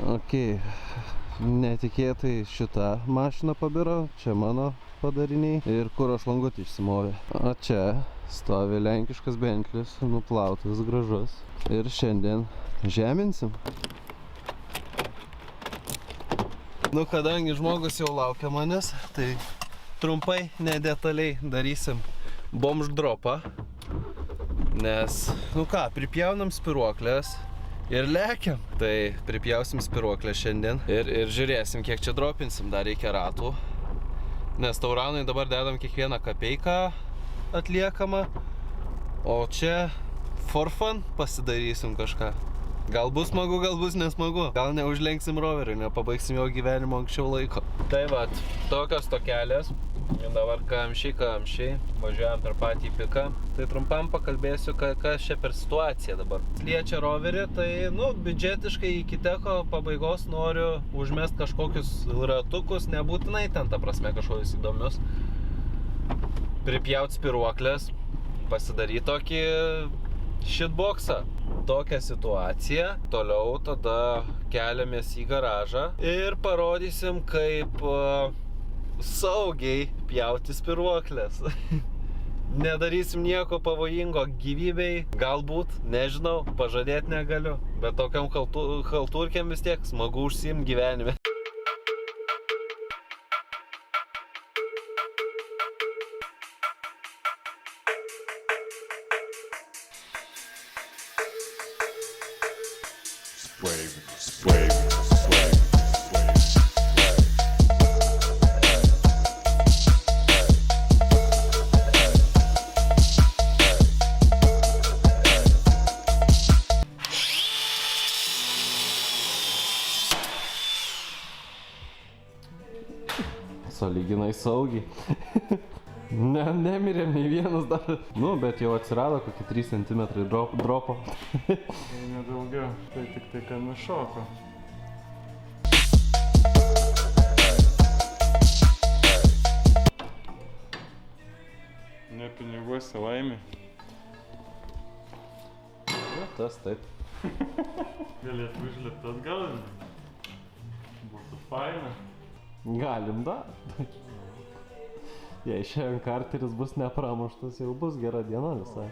Ok, netikėtai šita mašina pabiro, čia mano padariniai ir kuro šlangutė išsimovė. O čia stovi lenkiškas Bentlis, nuplautas, gražus. Ir šiandien žeminsim. Nu, kadangi žmogus jau laukia manęs, tai trumpai, nedetaliai darysim bomž dropą. Nes, nu ką, pripjaunam spiruoklės ir lekiam. Tai pripjausim spiruoklę šiandien ir žiūrėsim, kiek čia dropinsim. Dar reikia ratų. Nes Tauranui dabar dedam kiekvieną kapeiką atliekamą. O čia for fun pasidarysim kažką. Gal bus smagu, gal bus nesmagu. Gal neužlenksim roverį, nepabaigsim jo gyvenimo anksčiau laiko. Tai vat, tokios tokelės. Dabar kamščiai. Važiuojam per patį piką. Tai trumpam pakalbėsiu, kas čia per situacija dabar. Liečia roverį, tai, nu, biudžetiškai iki teko pabaigos noriu užmest kažkokius ratukus, nebūtinai ten, ta prasme, kažkokius įdomius. Pripjaut spiruoklės, pasidaryti tokį shitboxą. Tokią situaciją. Toliau tada keliamės į garažą ir parodysim, kaip saugiai pjauti spiruoklės. Nedarysim nieko pavojingo gyvybei, galbūt, nežinau, pažadėti negaliu. Bet tokiam halturkiam vis tiek smagu užsiimt gyvenime. Sąlyginai saugiai. Nemirėm nei vienas dar. Nu, bet jau atsirado kokie 3 cm dropo. Nedaugiau, tai tik tai, kad nušoko. Ne piniguose laimė. Na, tas taip. Galėtų užlipti atgal. Būtų faina. Galim dar. Jei šiandien karteris bus nepramuštas, jau bus gera diena visai.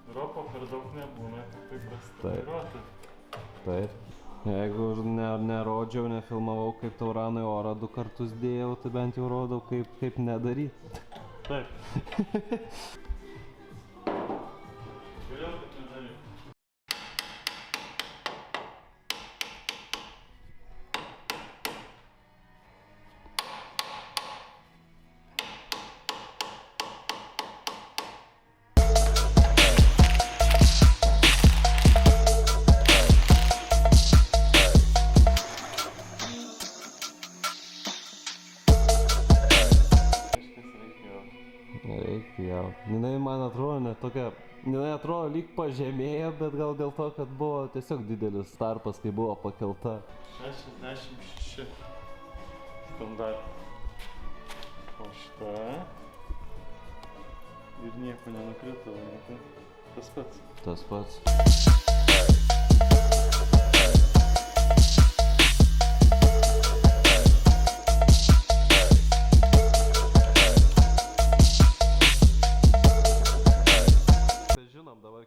Dropo per daug nebūna, tik tai prastatiruoti. Taip. Jeigu nerodžiau, nefilmavau, kaip Tauranui orą 2 kartus dėjau, tai bent jau rodau, kaip nedaryt. Taip. Geriau taip nedaryt. Reikia. Jinai man atrodo ne tokia, jinai atrodo lyg pažemėjo, bet gal dėl to, kad buvo tiesiog didelis tarpas, kai buvo pakelta. 66 standartai. O šitą ir nieko nenukrito, tas pats. Tas pats.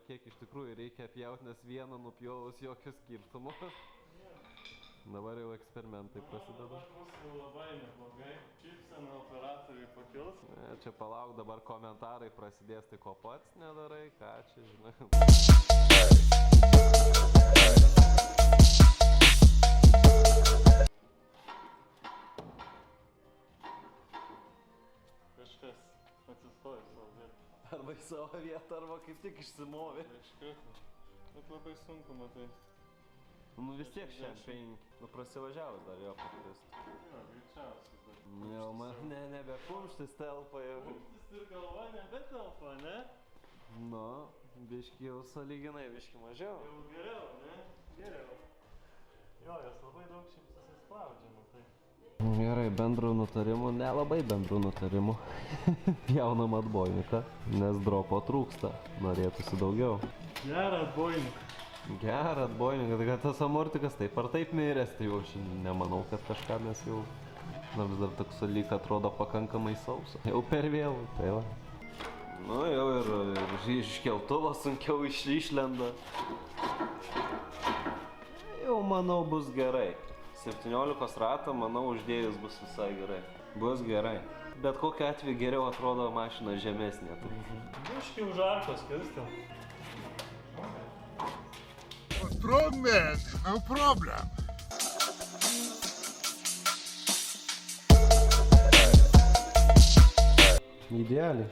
Kiek iš tikrųjų reikia pjauti, nes vieną nupjovus jokio skirtumo. Dabar jau eksperimentai prasideda. Dabar bus jau labai neblogai. Šypsena operatoriui pakils. Čia palauk, dabar komentarai prasidės, tai ko pats nedarai, ką čia, žinai. Kažkas atsistoja savo vietą. Arba į savo vietą, arba kaip tik išsimovė. Iškrito. Bet labai sunku, matai. Nu vis tiek šiandien, nu prasivažiavus dar jo pakrist. Jo, greičiausiai. Jau man nebe kumštis telpa jau. Kumštis ir galva nebetelpa, ne? Nu, biški jau sąlyginai, biški mažiau. Jau geriau, ne? Geriau. Jo, jos labai daug šiaip susispaudžia, matai. Gerai, bendrų nutarimų, nelabai bendrų nutarimų. Pjaunam atbojniką, nes dropo trūksta, norėtųsi daugiau. Gerą atbojniką. Gerą atboinį, kad tas amortikas taip ar taip miręs, tai jau aš nemanau, kad kažką mes jau... Nors dar toks lyg atrodo pakankamai sauso. Jau per vėlų, tai va. Nu jau ir iš keltuvo sunkiau išlenda. Jau manau bus gerai. 17 ratą, manau, uždėjus bus visai gerai. Bus gerai. Bet kokiu atveju geriau atrodo mašina žemesnė. Biškį už arkos kirstam. Strong man, no problem. Idealiai.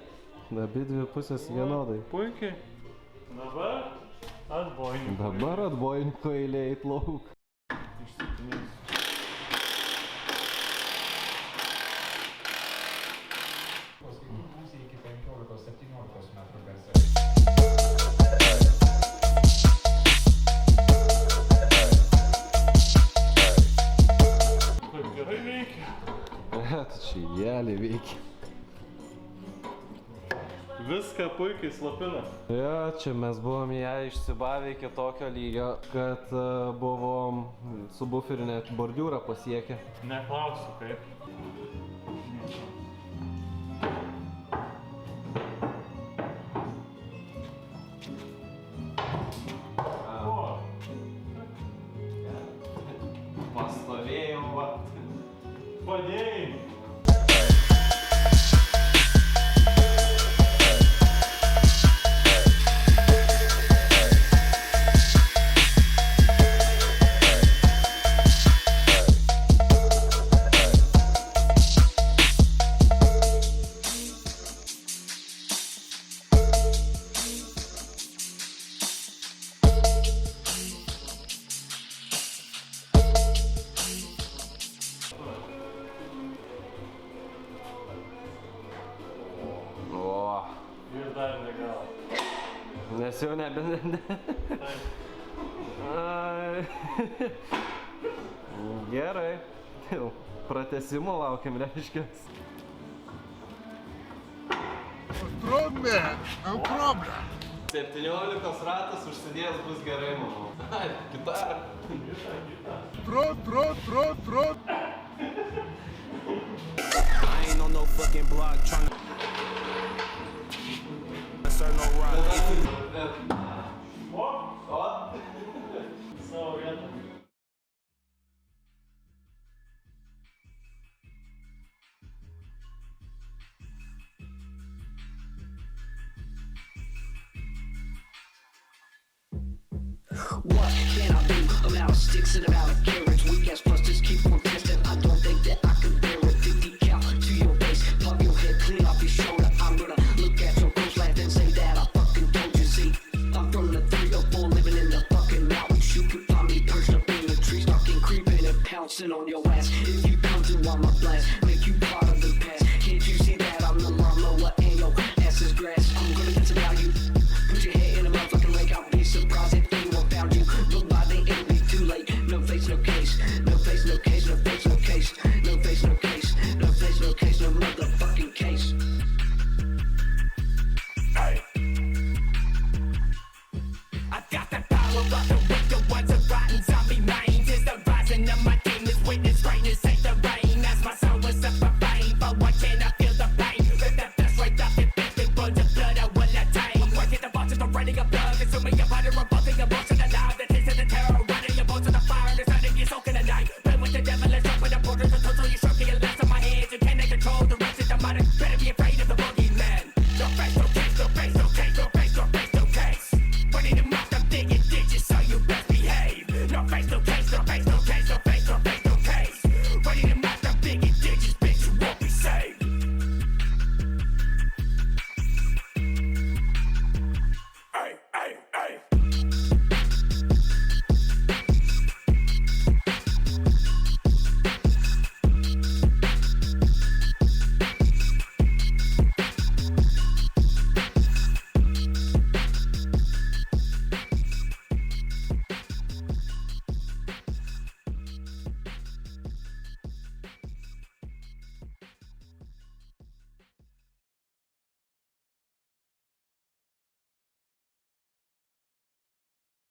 Abi dvi pusės vienodai. Puikiai. Dabar atboinį. Dabar atboiniko eilė eit lauk. Iki 15-17 metrų garsiai. Kaip gerai veikia. Tai čia jėlį veikia. Viską puikiai slopina. Jo, čia mes buvom ją išsibavę iki tokio lygio, kad buvom su buferiu net bordiūrą pasiekę. Neklausiu kaip. Pastovėjau, va. Padėjai. Ir dar negal. Nes jau nebe... Gerai. Jau pratęsimo laukiam, reiškias. Strong man, no problem. 17 ratas užsidėjęs bus gerai, manau. Ai, gitarą. Strong. I ain't on no fucking block tryna serve no rock. O? Savo vietą. What can I do? I'm out of sticks and I'm out of carrots. Weak ass busters keep on testing. I don't think that I can bear it. 50 cal to your base. Pop your head clean off your shoulder. I'm gonna look at your ghost laugh and say that I fucking told you. See, I'm from the 304 living in the fucking mountains. You can find me perched up in the trees, fucking creeping and pouncing on your ass. If you come through on my blast,